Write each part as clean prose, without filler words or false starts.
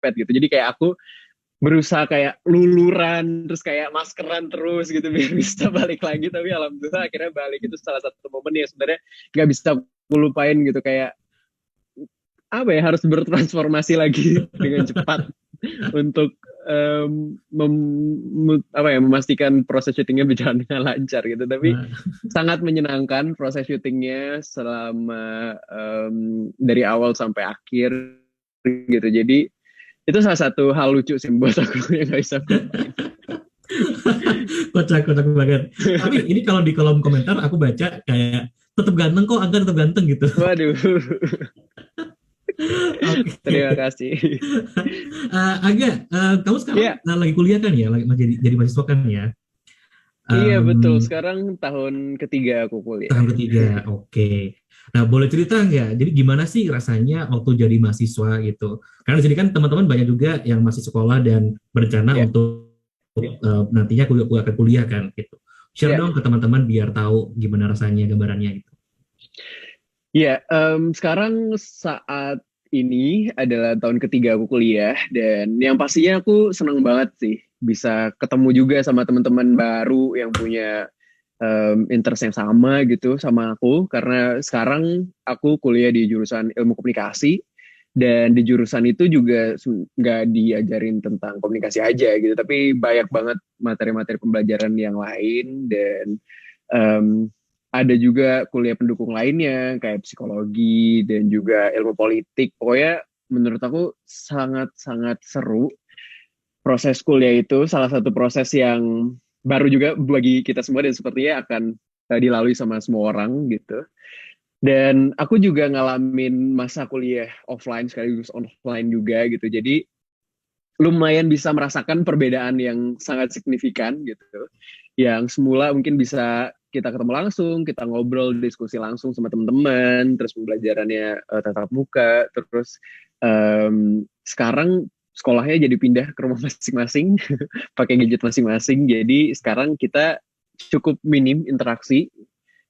iPad gitu. Jadi kayak aku berusaha kayak luluran terus kayak maskeran terus gitu biar bisa balik lagi, tapi alhamdulillah akhirnya balik. Itu salah satu momen yang sebenarnya nggak bisa aku lupain gitu, kayak apa ya, harus bertransformasi lagi dengan cepat untuk memastikan proses syutingnya berjalan dengan lancar gitu. Tapi Nah, sangat menyenangkan proses syutingnya selama dari awal sampai akhir gitu. Jadi itu salah satu hal lucu sih buat aku yang gak bisa aku lupain. kocak kocak banget. Tapi ini kalau di kolom komentar aku baca kayak tetap ganteng kok, Angga tetap ganteng gitu. Waduh, terima Oke. kasih. Angga, kamu sekarang Iya, lagi kuliah kan ya, lagi jadi mahasiswa kan ya. iya betul. Em, Sekarang tahun ketiga aku kuliah. Tahun ketiga, oke. Nah, boleh cerita nggak? Jadi gimana sih rasanya waktu jadi mahasiswa gitu? Karena di sini kan teman-teman banyak juga yang masih sekolah dan berencana Ya, untuk nantinya akan kuliah kan gitu. Share ya. dong ke teman-teman biar tahu gimana rasanya gambarannya gitu. Ya, sekarang saat ini adalah tahun ketiga aku kuliah, dan yang pastinya aku senang banget sih bisa ketemu juga sama teman-teman baru yang punya interest yang sama gitu sama aku, karena sekarang aku kuliah di jurusan ilmu komunikasi, dan di jurusan itu juga nggak diajarin tentang komunikasi aja gitu, tapi banyak banget materi-materi pembelajaran yang lain. Dan um, ada juga kuliah pendukung lainnya kayak psikologi dan juga ilmu politik. Pokoknya menurut aku sangat-sangat seru proses kuliah itu. Salah satu proses yang baru juga bagi kita semua dan sepertinya akan dilalui sama semua orang gitu. Dan aku juga ngalamin masa kuliah offline sekaligus online juga gitu. Jadi lumayan bisa merasakan perbedaan yang sangat signifikan gitu. Yang semula mungkin bisa kita ketemu langsung, kita ngobrol, diskusi langsung sama teman-teman, terus pembelajarannya tatap muka, terus sekarang sekolahnya jadi pindah ke rumah masing-masing, pakai gadget masing-masing. Jadi sekarang kita cukup minim interaksi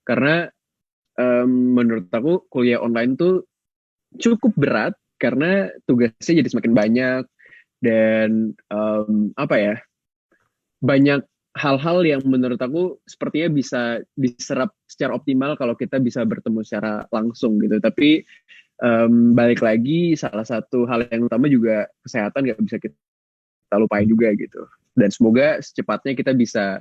karena menurut aku kuliah online tuh cukup berat karena tugasnya jadi semakin banyak, dan apa ya, banyak hal-hal yang menurut aku sepertinya bisa diserap secara optimal kalau kita bisa bertemu secara langsung gitu. Tapi balik lagi, salah satu hal yang utama juga kesehatan nggak bisa kita lupain juga gitu. Dan semoga secepatnya kita bisa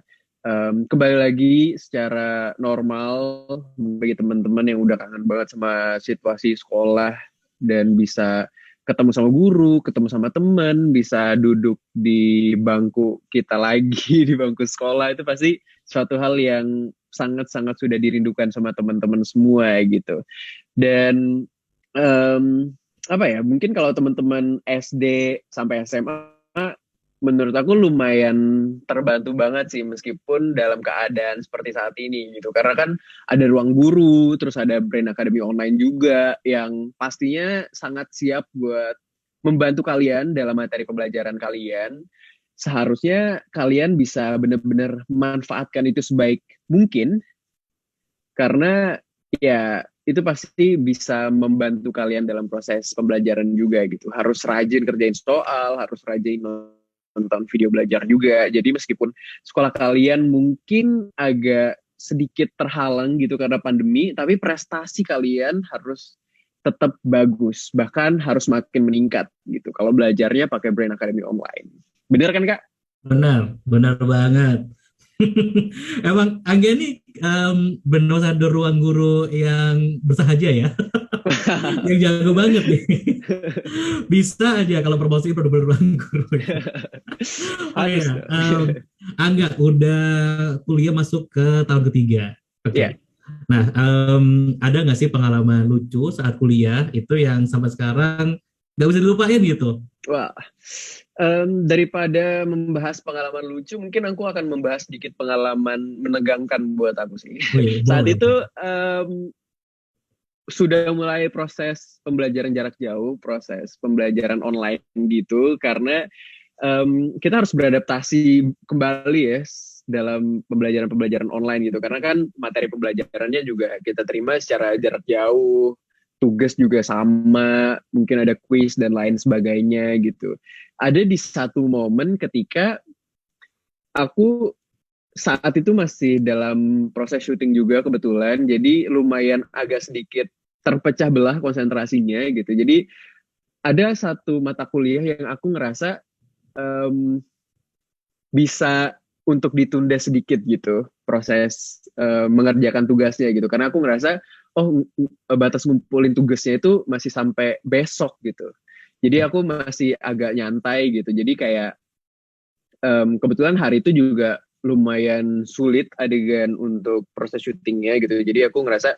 kembali lagi secara normal bagi teman-teman yang udah kangen banget sama situasi sekolah, dan bisa ketemu sama guru, ketemu sama teman, bisa duduk di bangku kita lagi di bangku sekolah. Itu pasti suatu hal yang sangat-sangat sudah dirindukan sama teman-teman semua gitu. Dan um, apa ya, mungkin kalau teman-teman SD sampai SMA menurut aku lumayan terbantu banget sih meskipun dalam keadaan seperti saat ini gitu, karena kan ada ruang guru, terus ada Brain Academy online juga yang pastinya sangat siap buat membantu kalian dalam materi pembelajaran kalian. Seharusnya kalian bisa benar-benar memanfaatkan itu sebaik mungkin, karena ya itu pasti bisa membantu kalian dalam proses pembelajaran juga gitu. Harus rajin kerjain soal, harus rajin nonton video belajar juga. Jadi meskipun sekolah kalian mungkin agak sedikit terhalang gitu karena pandemi, tapi prestasi kalian harus tetap bagus, bahkan harus makin meningkat gitu kalau belajarnya pakai Brain Academy online. Bener kan, Kak? Benar, benar banget. Emang Angga ini benar ruang guru yang bersahaja ya, yang jago banget nih. Bisa aja kalau promosi benar-benar ruang guru. Oh Harus ya, dong. Angga udah kuliah masuk ke tahun ketiga. Ya. Oke. Nah, ada nggak sih pengalaman lucu saat kuliah itu yang sampai sekarang nggak bisa dilupain gitu? Wah, daripada membahas pengalaman lucu, mungkin aku akan membahas sedikit pengalaman menegangkan buat aku sih. Wih, Saat boleh. itu sudah mulai proses pembelajaran jarak jauh, proses pembelajaran online gitu, karena kita harus beradaptasi kembali ya dalam pembelajaran-pembelajaran online gitu, karena kan materi pembelajarannya juga kita terima secara jarak jauh, tugas juga sama, mungkin ada quiz dan lain sebagainya gitu. Ada di satu momen ketika aku saat itu masih dalam proses syuting juga kebetulan, jadi lumayan agak sedikit terpecah belah konsentrasinya gitu. Jadi ada satu mata kuliah yang aku ngerasa em, bisa untuk ditunda sedikit gitu proses mengerjakan tugasnya gitu, karena aku ngerasa batas ngumpulin tugasnya itu masih sampai besok gitu. Jadi aku masih agak nyantai gitu. Jadi kayak kebetulan hari itu juga lumayan sulit adegan untuk proses syutingnya gitu. Jadi aku ngerasa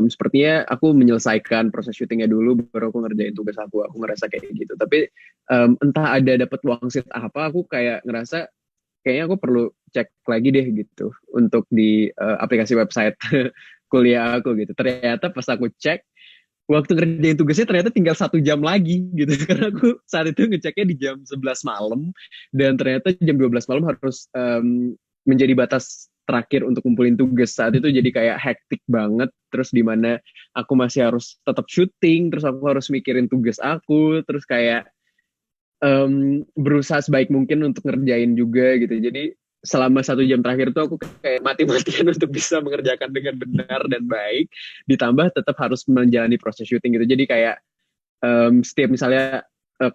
sepertinya aku menyelesaikan proses syutingnya dulu baru aku ngerjain tugas aku. Aku ngerasa kayak gitu. Tapi entah ada dapat wangsit apa, aku kayak ngerasa kayaknya aku perlu cek lagi deh gitu untuk di aplikasi website kuliah aku gitu. Ternyata pas aku cek waktu ngerjain tugasnya ternyata tinggal 1 jam lagi gitu karena aku saat itu ngeceknya di jam 11 malam dan ternyata jam 12 malam harus menjadi batas terakhir untuk kumpulin tugas. Saat itu jadi kayak hektik banget, terus di mana aku masih harus tetap syuting, terus aku harus mikirin tugas aku, terus kayak berusaha sebaik mungkin untuk ngerjain juga gitu. Jadi selama 1 jam terakhir tuh aku kayak mati-matian untuk bisa mengerjakan dengan benar dan baik, ditambah tetap harus menjalani proses syuting gitu. Jadi kayak setiap misalnya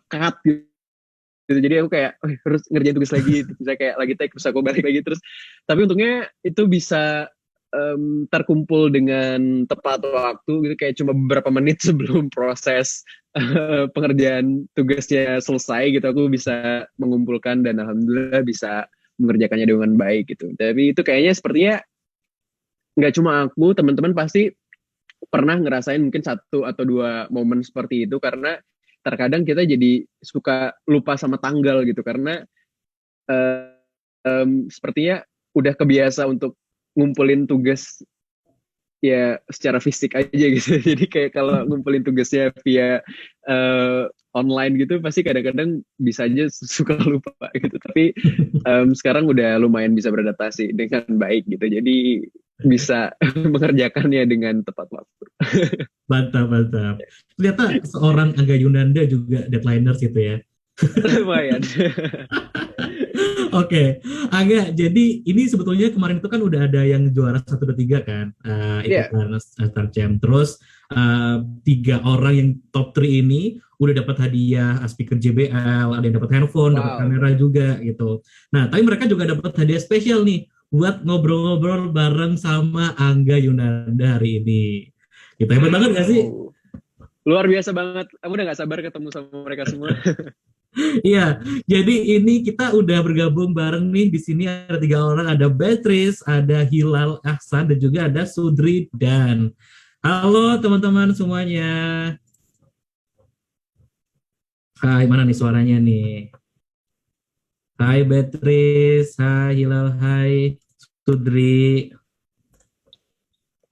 cut gitu, jadi aku kayak harus ngerjain tugas lagi, misalnya kayak lagi take terus aku balik lagi terus. Tapi untungnya itu bisa terkumpul dengan tepat waktu gitu, kayak cuma beberapa menit sebelum proses pengerjaan tugasnya selesai gitu aku bisa mengumpulkan dan alhamdulillah bisa mengerjakannya dengan baik gitu. Tapi itu kayaknya sepertinya nggak cuma aku, teman-teman pasti pernah ngerasain mungkin 1 atau 2 momen seperti itu, karena terkadang kita jadi suka lupa sama tanggal gitu karena sepertinya udah kebiasa untuk ngumpulin tugas ya secara fisik aja gitu. Jadi kayak kalau ngumpulin tugasnya via online gitu pasti kadang-kadang bisa aja suka lupa gitu. Tapi sekarang udah lumayan bisa beradaptasi dengan baik gitu. Jadi bisa mengerjakannya dengan tepat waktu. Mantap, mantap. Ternyata seorang Angga Yunanda juga deadliners gitu ya. Lumayan. Oke, Angga, jadi ini sebetulnya kemarin itu kan udah ada yang juara 1, 2, 3 kan, Iya. ikutan Star Jam. Terus 3 orang yang top 3 ini udah dapat hadiah speaker JBL, ada yang dapat handphone, dapat Wow. kamera juga gitu. Nah, tapi mereka juga dapat hadiah spesial nih buat ngobrol-ngobrol bareng sama Angga Yunanda hari ini. Gitu, hebat banget gak sih? Wow. Luar biasa banget. Aku udah gak sabar ketemu sama mereka semua. Iya, jadi ini kita udah bergabung bareng nih. Di sini ada 3 orang, ada Beatrice, ada Hilal Ahsan, dan juga ada Sudri Dan. Halo teman-teman semuanya. Hai, mana nih suaranya nih? Hai Beatrice, hai Hilal, hai Sudri.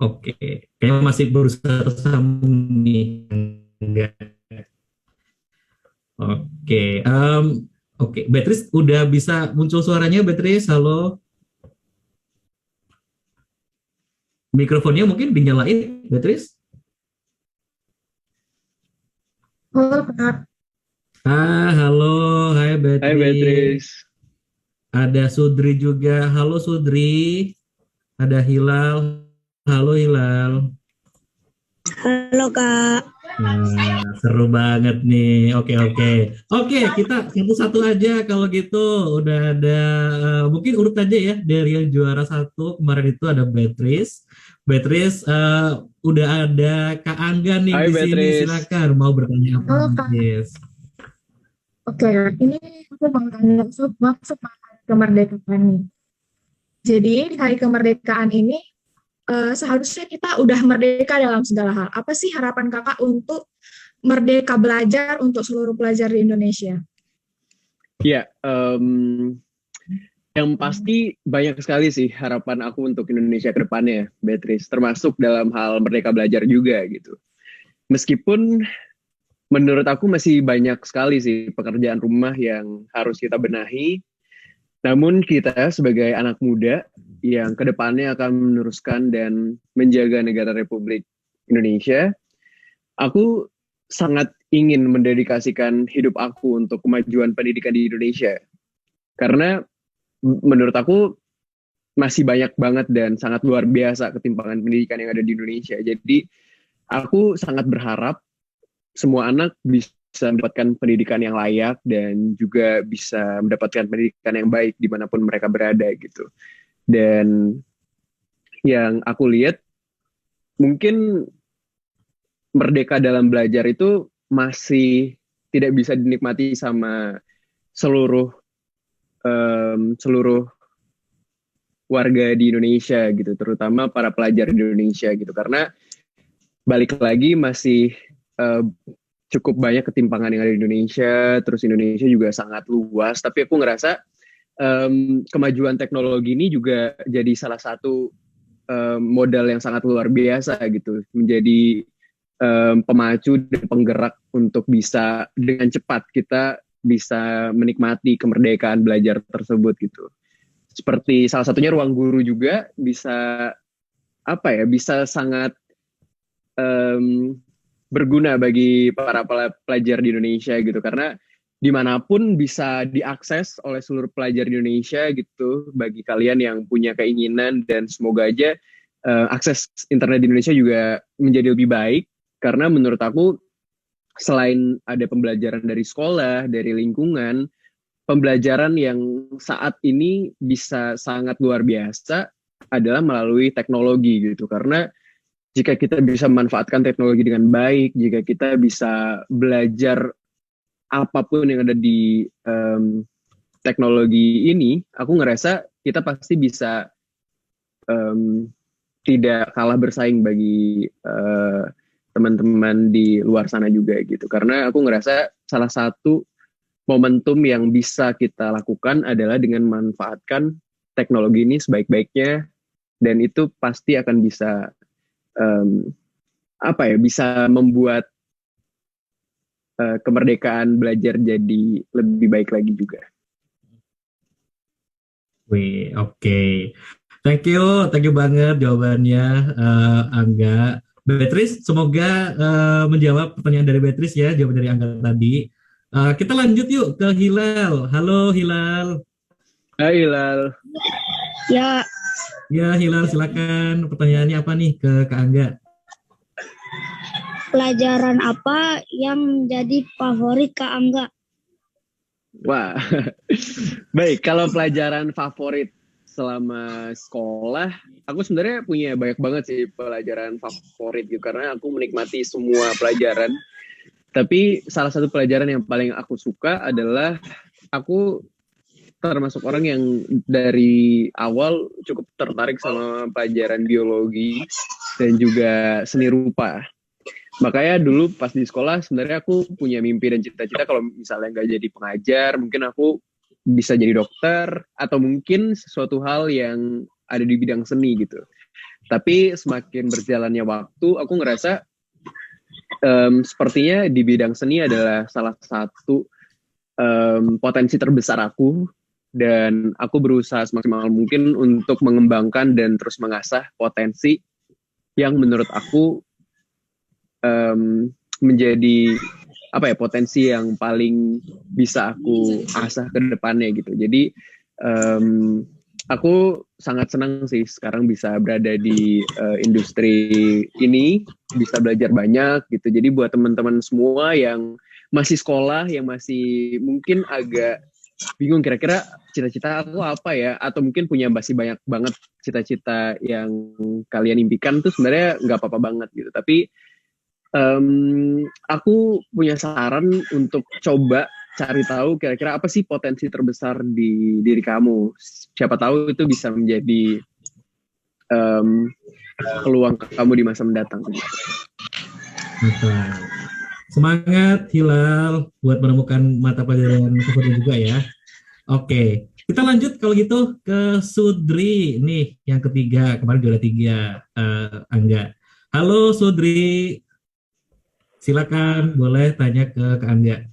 Oke, kayaknya masih berusaha tersambung nih. Enggak. Oke, oke, Beatrice udah bisa muncul suaranya, Beatrice. Halo. Mikrofonnya mungkin dinyalain, Beatrice. Halo Kak. Halo, hai Hai Beatrice. Beatrice. Ada Sudri juga. Halo Sudri. Ada Hilal. Halo Hilal. Halo Kak. Nah, seru banget nih. Oke, kita satu-satu aja kalau gitu. Udah ada, mungkin urut aja ya dari yang juara 1 kemarin itu ada Beatrice. Beatrice, udah ada Kak Angga nih Hai di sini. Beatrice. Silakan mau bertanya apa, Halo Kak. Beatrice? Oke, ini aku mau tanya soal kemerdekaan nih. Jadi di hari kemerdekaan ini seharusnya kita udah merdeka dalam segala hal. Apa sih harapan Kakak untuk merdeka belajar untuk seluruh pelajar di Indonesia? Ya, yang pasti banyak sekali sih harapan aku untuk Indonesia ke depannya, Beatrice. Termasuk dalam hal merdeka belajar juga gitu. Meskipun menurut aku masih banyak sekali sih pekerjaan rumah yang harus kita benahi. Namun kita sebagai anak muda yang kedepannya akan meneruskan dan menjaga negara Republik Indonesia, Aku sangat ingin mendedikasikan hidup aku untuk kemajuan pendidikan di Indonesia. Karena menurut aku masih banyak banget dan sangat luar biasa ketimpangan pendidikan yang ada di Indonesia. Jadi aku sangat berharap semua anak bisa mendapatkan pendidikan yang layak dan juga bisa mendapatkan pendidikan yang baik dimanapun mereka berada gitu. Dan yang aku lihat mungkin merdeka dalam belajar itu masih tidak bisa dinikmati sama seluruh seluruh warga di Indonesia gitu, terutama para pelajar di Indonesia gitu, karena balik lagi masih uh, cukup banyak ketimpangan yang ada di Indonesia, terus Indonesia juga sangat luas, tapi aku ngerasa kemajuan teknologi ini juga jadi salah satu modal yang sangat luar biasa gitu, menjadi pemacu dan penggerak untuk bisa dengan cepat kita bisa menikmati kemerdekaan belajar tersebut gitu. Seperti salah satunya ruang guru juga bisa apa ya, bisa sangat um, berguna bagi para pelajar di Indonesia gitu, karena dimanapun bisa diakses oleh seluruh pelajar di Indonesia gitu. Bagi kalian yang punya keinginan, dan semoga aja akses internet di Indonesia juga menjadi lebih baik, karena menurut aku selain ada pembelajaran dari sekolah, dari lingkungan, pembelajaran yang saat ini bisa sangat luar biasa adalah melalui teknologi gitu, karena jika kita bisa memanfaatkan teknologi dengan baik, jika kita bisa belajar apapun yang ada di teknologi ini, aku ngerasa kita pasti bisa um, tidak kalah bersaing bagi teman-teman di luar sana juga gitu. Karena aku ngerasa salah satu momentum yang bisa kita lakukan adalah dengan memanfaatkan teknologi ini sebaik-baiknya, dan itu pasti akan bisa um, apa ya, bisa membuat kemerdekaan belajar jadi lebih baik lagi juga. Wih, oke. Thank you banget jawabannya, Angga. Beatrice, semoga menjawab pertanyaan dari Beatrice ya, jawaban dari Angga tadi. Kita lanjut yuk ke Hilal. Halo Hilal. Hai Lal. Ya, Ya Hilal, silakan. Pertanyaannya apa nih ke Kak Angga? pelajaran apa yang jadi favorit Kak Angga? Wah, baik. Kalau pelajaran favorit selama sekolah, aku sebenarnya punya banyak banget sih pelajaran favorit gitu, karena aku menikmati semua pelajaran. Tapi salah satu pelajaran yang paling aku suka adalah, aku termasuk orang yang dari awal cukup tertarik sama pelajaran biologi dan juga seni rupa. Makanya dulu pas di sekolah sebenarnya aku punya mimpi dan cita-cita kalau misalnya nggak jadi pengajar, mungkin aku bisa jadi dokter atau mungkin sesuatu hal yang ada di bidang seni gitu. Tapi semakin berjalannya waktu, aku ngerasa sepertinya di bidang seni adalah salah satu potensi terbesar aku, dan aku berusaha semaksimal mungkin untuk mengembangkan dan terus mengasah potensi yang menurut aku menjadi apa ya, potensi yang paling bisa aku asah ke depannya gitu. Jadi aku sangat senang sih sekarang bisa berada di industri ini, bisa belajar banyak gitu. Jadi buat teman-teman semua yang masih sekolah, yang masih mungkin agak bingung kira-kira cita-cita aku apa ya, atau mungkin punya masih banyak banget cita-cita yang kalian impikan, tuh sebenarnya nggak apa-apa banget gitu. Tapi aku punya saran untuk coba cari tahu kira-kira apa sih potensi terbesar di diri kamu. Siapa tahu itu bisa menjadi peluang kamu di masa mendatang. Mantap. Semangat Hilal buat menemukan mata pelajaran favorit juga ya. Oke, kita lanjut kalau gitu ke Sudri nih yang ketiga, kemarin juara 3, Angga. Halo Sudri, silakan boleh tanya ke Kak Angga.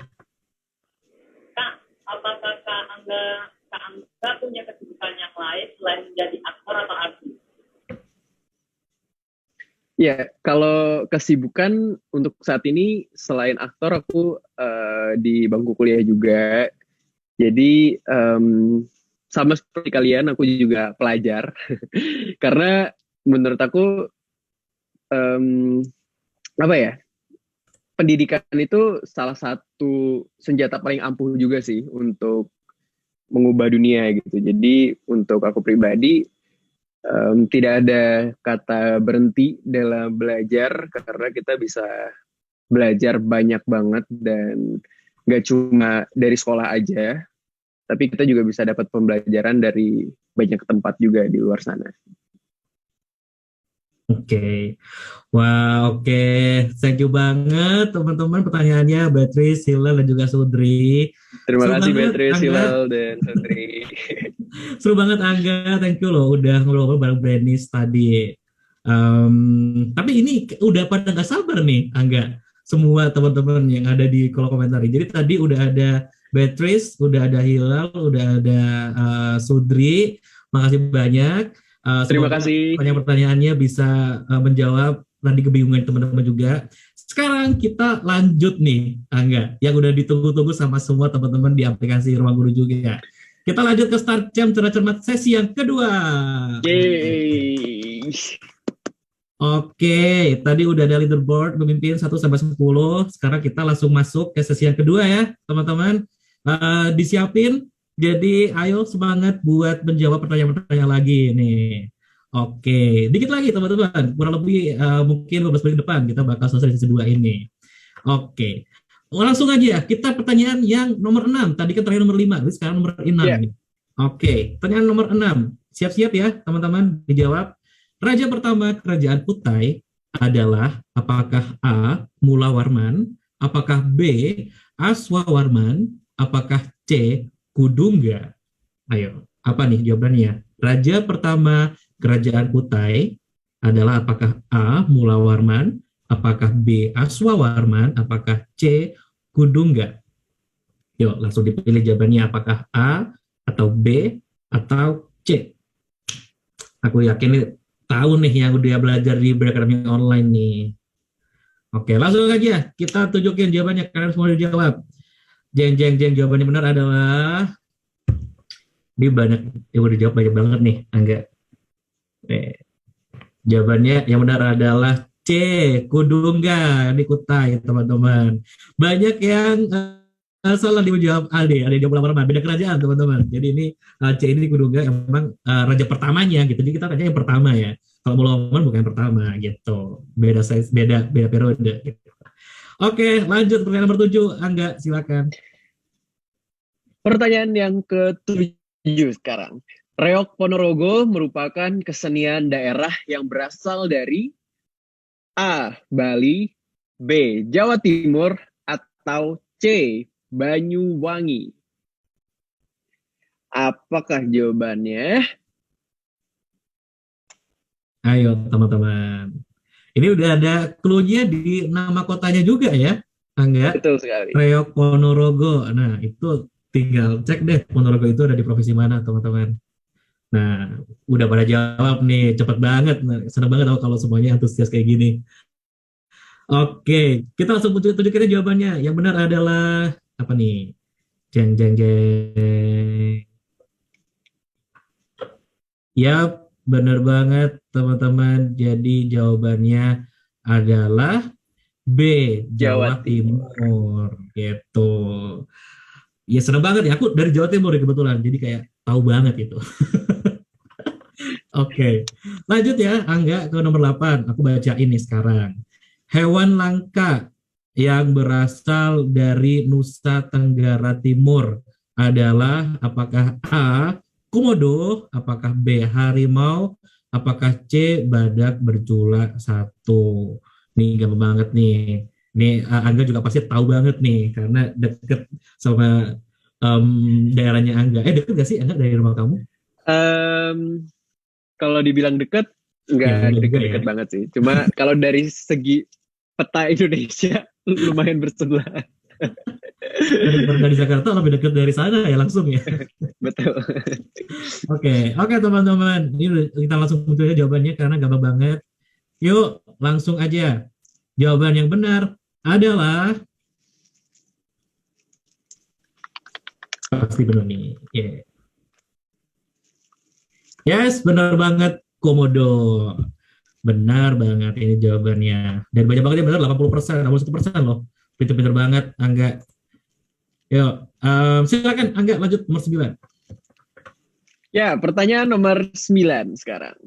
Kak, apakah Kak Angga punya kesibukan yang lain selain menjadi aktor atau artis? Ya, kalau kesibukan untuk saat ini selain aktor aku di bangku kuliah juga. Jadi sama seperti kalian aku juga pelajar. Karena menurut aku apa ya? Pendidikan itu salah satu senjata paling ampuh juga sih untuk mengubah dunia gitu. Jadi untuk aku pribadi tidak ada kata berhenti dalam belajar karena kita bisa belajar banyak banget dan gak cuma dari sekolah aja, tapi kita juga bisa dapat pembelajaran dari banyak tempat juga di luar sana. Oke. Wah, oke. Thank you banget teman-teman pertanyaannya Beatrice, Hilal, dan juga Sudri. Terima Seru kasih banget, Beatrice, Angga. Hilal, dan Sandri. Seru banget Angga, thank you loh udah ngobrol bareng Brenis tadi. Tapi ini udah pada nggak sabar nih Angga, semua teman-teman yang ada di kolom komentar. Jadi tadi udah ada Beatrice, udah ada Hilal, udah ada Sudri. Makasih banyak. Terima Semoga kasih. pertanyaan-pertanyaannya bisa menjawab nanti kebingungan teman-teman juga. Sekarang kita lanjut nih Angga, yang udah ditunggu-tunggu sama semua teman-teman di aplikasi Ruang Guru juga. Kita lanjut ke start jam cermat sesi yang kedua. Yeay. Oke, tadi udah ada leaderboard pemimpin 1 sampai 10. Sekarang kita langsung masuk ke sesi yang kedua ya, teman-teman. Disiapin. Jadi ayo semangat buat menjawab pertanyaan-pertanyaan lagi nih. Oke, dikit lagi teman-teman. Kurang lebih mungkin 15 menit depan kita bakal selesai sesi 2 ini. Oke. Langsung aja, kita pertanyaan yang nomor 6. Tadi kan terakhir nomor 5, sekarang nomor 6. Yeah. Oke, pertanyaan nomor 6. Siap-siap ya, teman-teman, dijawab. Raja pertama kerajaan Kutai adalah apakah A. Mulawarman, apakah B. Aswawarman, apakah C. Kudungga? Ayo, apa nih jawabannya? Raja pertama kerajaan Kutai adalah apakah A. Mulawarman, apakah B. Aswawarman, apakah C. Kudungga? Yuk, langsung dipilih jawabannya apakah A atau B atau C. Aku yakin nih, tahu nih yang udah belajar di Berakademi online nih. Oke, langsung aja kita tunjukin jawabannya. Kalian semua dijawab. Jeng, jawabannya benar adalah ini banyak, yang udah dijawab banyak banget nih, Angga. Jawabannya yang benar adalah C, Kudungga di Kutai, teman-teman. Banyak yang salah dijawab ada yang jawab lama-lama, beda kerajaan, teman-teman. Jadi ini C ini Kudungga emang raja pertamanya gitu. Jadi kita raja yang pertama ya. Kalau Mulawarman bukan yang pertama gitu. Beda size, beda periode gitu. Oke, lanjut pertanyaan nomor 7, Angga, silakan. Pertanyaan yang ke-7 sekarang. Reok Ponorogo merupakan kesenian daerah yang berasal dari A. Bali, B. Jawa Timur, atau C. Banyuwangi. Apakah jawabannya? Ayo teman-teman. Ini udah ada clue-nya di nama kotanya juga ya, Angga? Betul sekali. Reok Ponorogo. Nah, itu tinggal cek deh Ponorogo itu ada di provinsi mana, teman-teman. Nah, udah pada jawab nih, cepet banget. Nah, seneng banget kalau semuanya antusias kayak gini. Oke, kita langsung tunjukin jawabannya. Yang benar adalah apa nih? Jeng. Yap, benar banget teman-teman. Jadi jawabannya adalah B, Jawa Timur. Gitu. Ya seneng banget ya. Aku dari Jawa Timur ya kebetulan. Jadi kayak tahu banget itu. Oke. Lanjut ya, Angga ke nomor 8. Aku baca ini sekarang. Hewan langka yang berasal dari Nusa Tenggara Timur adalah apakah A. Komodo, apakah B. Harimau, apakah C. Badak bercula 1. Nih gampang banget nih. Nih Angga juga pasti tahu banget nih karena deket sama daerahnya Angga. Deket gak sih Angga dari rumah kamu? Kalau dibilang deket, nggak deket-deket ya? Banget sih. Cuma kalau dari segi peta Indonesia lumayan bersebelahan. Dari Jakarta lebih dekat dari sana ya langsung ya. Betul. Oke teman-teman, ini kita langsung muncul jawabannya karena gampang banget. Yuk langsung aja. Jawaban yang benar adalah pasti benar nih. Yeah. Yes, benar banget, Komodo. Benar banget ini jawabannya. Dan banyak banget yang benar, 80%, 81% loh. Pinter-pinter banget, Angga. Yuk, silakan Angga lanjut nomor 9. Ya, pertanyaan nomor 9 sekarang.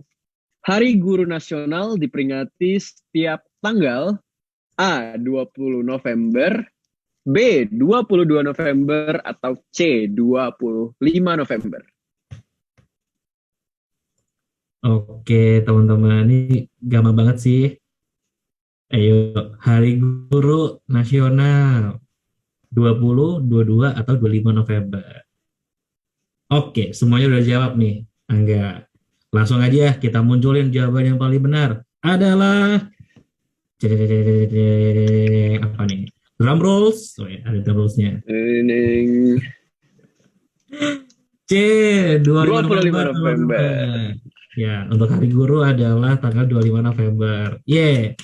Hari Guru Nasional diperingati setiap tanggal A. 20 November, B. 22 November, atau C. 25 November. Oke, teman-teman, ini gampang banget sih. Ayo, Hari Guru Nasional 20, 22, atau 25 November. Oke, semuanya udah jawab nih, Angga. Langsung aja kita munculin jawaban yang paling benar. Adalah apa nih? Drum rolls. Oh ya, ada drum rollsnya. C. 25 November. Ya, untuk Hari Guru adalah tanggal 25 November. Yeah.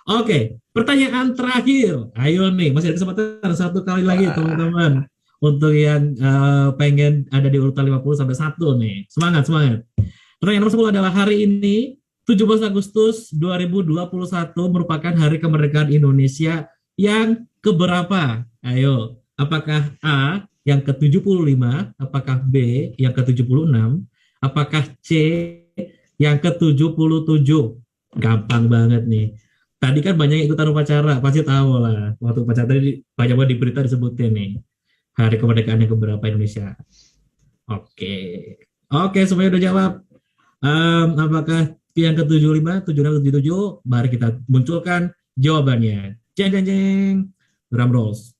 Oke, pertanyaan terakhir. Ayo nih, masih ada kesempatan satu kali lagi teman-teman. Untuk yang pengen ada di urutan 50 sampai 1 nih. Semangat, semangat. Pertanyaan nomor 10 adalah hari ini 17 Agustus 2021 merupakan Hari Kemerdekaan Indonesia yang keberapa? Ayo, apakah A yang ke-75, apakah B yang ke-76, apakah C yang ke-77? Gampang banget nih. Tadi kan banyak yang ikutan upacara, pasti tahu lah. Waktu upacara tadi banyak banget di berita disebutin nih. Hari kemerdekaan yang keberapa Indonesia? Oke, semuanya udah jawab. Apakah yang ke-75, 76, 77? Mari kita munculkan jawabannya. Jeng, jeng, jeng. Drum rolls.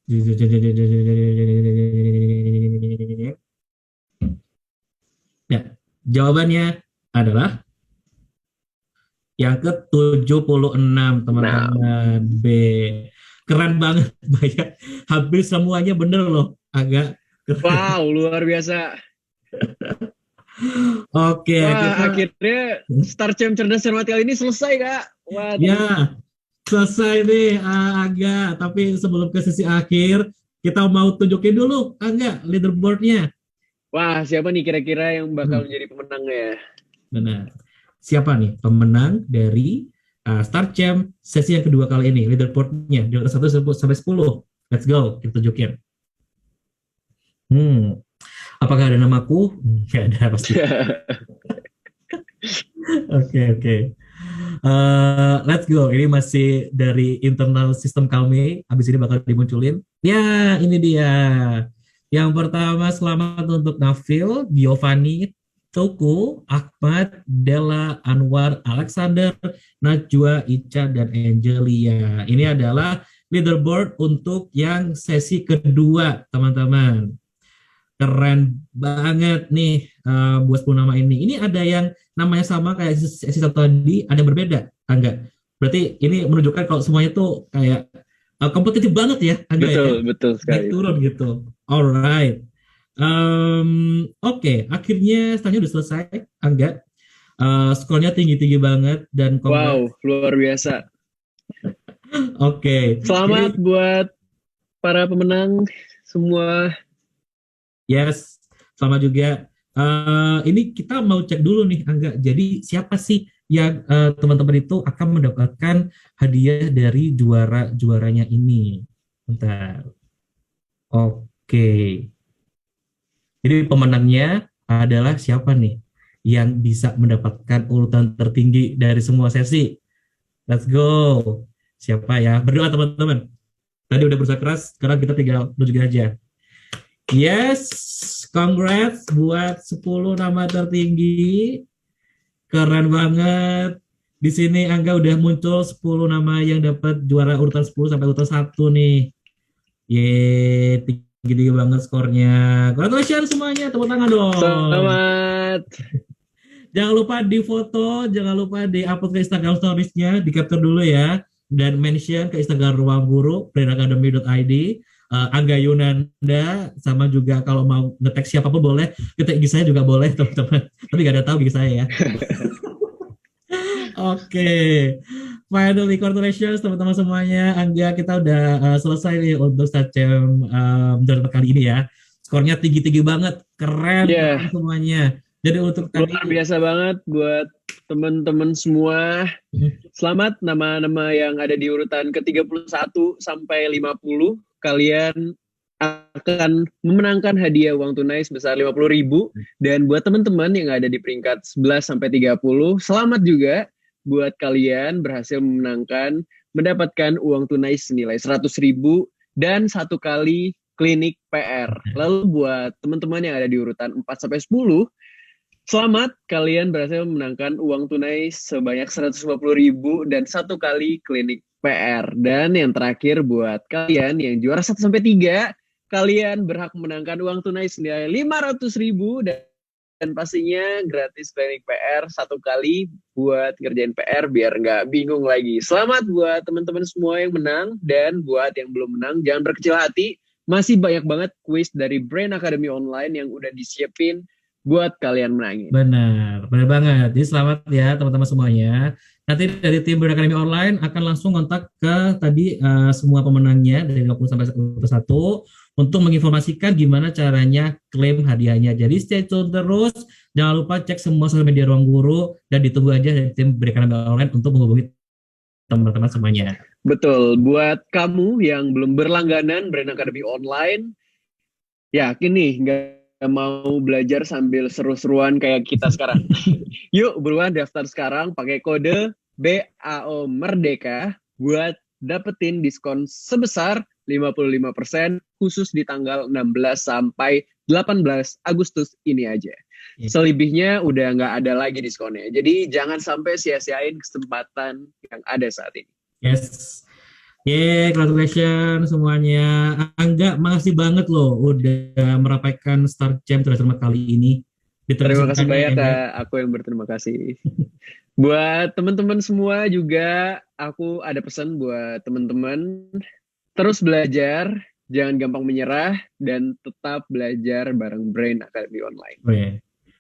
Ya, jawabannya adalah yang ke-76, teman-teman. B. Keren banget, banyak. Hampir semuanya bener loh. Agak keren. Wow, luar biasa. Oke, akhirnya Star Champ Cerdas Cermat kali ini selesai, Kak. Wah, ya, selesai nih, Angga. Tapi sebelum ke sesi akhir, kita mau tunjukin dulu, Angga, leaderboardnya. Wah, siapa nih kira-kira yang bakal menjadi pemenangnya? Benar. Siapa nih pemenang dari Star Champ sesi yang kedua kali ini? Leaderboardnya, di atas 1 sampai 10. Let's go, kita tunjukin. Apakah ada namaku? Ya ada pasti. Oke. Let's go. Ini masih dari internal sistem kami. Habis ini bakal dimunculin. Ya, ini dia. Yang pertama, selamat untuk Nafil, Giovanni, Toko, Ahmad, Della, Anwar, Alexander, Najwa, Ica, dan Angelia. Ini adalah leaderboard untuk yang sesi kedua, teman-teman. Keren banget nih buat 10 nama ini. Ini ada yang namanya sama kayak sesi satu tadi, ada yang berbeda, enggak? Berarti ini menunjukkan kalau semuanya tuh kayak kompetitif banget ya, enggak? Betul sekali. Naik turun gitu. Alright. Oke, akhirnya stanya udah selesai, enggak? Skornya tinggi-tinggi banget dan wow, luar biasa. Oke. Selamat buat para pemenang semua. Yes, sama juga. Ini kita mau cek dulu nih, Angga. Jadi siapa sih yang teman-teman itu akan mendapatkan hadiah dari juaranya ini? Bentar. Oke. Jadi pemenangnya adalah siapa nih yang bisa mendapatkan urutan tertinggi dari semua sesi? Let's go. Siapa ya? Berdoa teman-teman. Tadi udah berusaha keras, sekarang kita tinggal tunjukin aja. Yes, congrats buat 10 nama tertinggi. Keren banget. Di sini Angga udah muncul 10 nama yang dapat juara urutan 10 sampai urutan 1 nih. Yeay, tinggi-tinggi banget skornya. Congratulations semuanya, tepuk tangan dong. Selamat. Jangan lupa di foto, jangan lupa di upload ke Instagram Stories-nya, di capture dulu ya. Dan mention ke Instagram Ruang Guru, brainacademy.id. Angga Yunanda, sama juga kalau mau nge-tag siapapun boleh, nge-tag IG saya juga boleh teman-teman, tapi gak ada tahu IG saya ya. Oke. Finally, congratulations teman-teman semuanya. Angga, kita udah selesai nih untuk StarChamp Jakarta kali ini ya. Skornya tinggi-tinggi banget, keren Yeah. semuanya. Jadi untuk tadi Luar biasa banget buat teman-teman semua. Selamat nama-nama yang ada di urutan ke-31 sampai 50. Kalian akan memenangkan hadiah uang tunai sebesar 50.000. Dan buat teman-teman yang ada di peringkat 11 sampai 30, selamat juga buat kalian berhasil mendapatkan uang tunai senilai 100.000 dan 1 kali klinik PR. Lalu buat teman-teman yang ada di urutan 4 sampai 10, selamat, kalian berhasil memenangkan uang tunai sebanyak 150.000 dan 1 kali klinik PR. Dan yang terakhir buat kalian yang juara 1 sampai 3, kalian berhak memenangkan uang tunai senilai 500.000 dan pastinya gratis klinik PR 1 kali buat ngerjain PR biar nggak bingung lagi. Selamat buat teman-teman semua yang menang, dan buat yang belum menang jangan berkecil hati. Masih banyak banget kuis dari Brain Academy Online yang udah disiapin buat kalian menangin. benar banget. Jadi selamat ya teman-teman semuanya. Nanti dari tim Brain Academy Online akan langsung kontak ke tadi semua pemenangnya dari 20 sampai 1 untuk menginformasikan gimana caranya klaim hadiahnya. Jadi stay tune terus, jangan lupa cek semua sosial media Ruang Guru, dan ditunggu aja dari tim Brain Academy Online untuk menghubungi teman-teman semuanya. Betul, buat kamu yang belum berlangganan Brain Academy Online, yakin nih nggak mau belajar sambil seru-seruan kayak kita sekarang. Yuk buruan daftar sekarang pakai kode BAO Merdeka buat dapetin diskon sebesar 55% khusus di tanggal 16 sampai 18 Agustus ini aja. Selebihnya udah nggak ada lagi diskonnya. Jadi jangan sampai sia-siain kesempatan yang ada saat ini. Yes. Congratulations semuanya. Angga, makasih banget loh udah merapaikan StarChamp Cermat kali ini. Terima kasih banyak Kak, aku yang berterima kasih. Buat teman-teman semua juga, aku ada pesan buat teman-teman. Terus belajar, jangan gampang menyerah, dan tetap belajar bareng Brain Academy Online.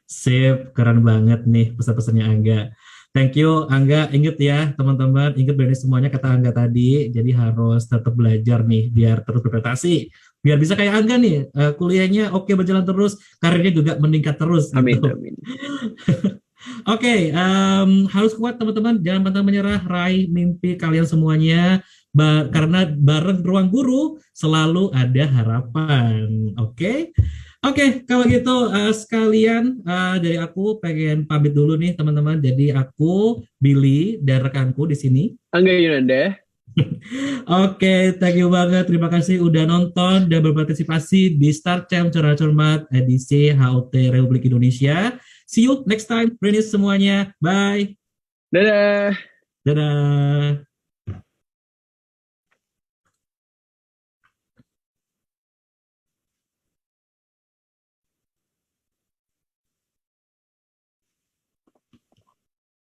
Sip, keren banget nih pesan-pesannya Angga. Thank you Angga, inget ya teman-teman, inget dari semuanya kata Angga tadi, jadi harus tetap belajar nih biar terus berprestasi, biar bisa kayak Angga nih, kuliahnya oke berjalan terus, karirnya juga meningkat terus. Amin, gitu. amin. Oke, harus kuat teman-teman, jangan pantang menyerah, raih mimpi kalian semuanya, karena bareng Ruang Guru selalu ada harapan. Oke, kalau gitu sekalian dari aku pengen pamit dulu nih teman-teman. Jadi aku Billy dan rekanku di sini. Angga Yunanda. Oke, thank you banget. Terima kasih udah nonton dan berpartisipasi di StarChamp Cermat edisi HUT Republik Indonesia. See you next time, Brainies semuanya. Bye. Dadah. Dadah.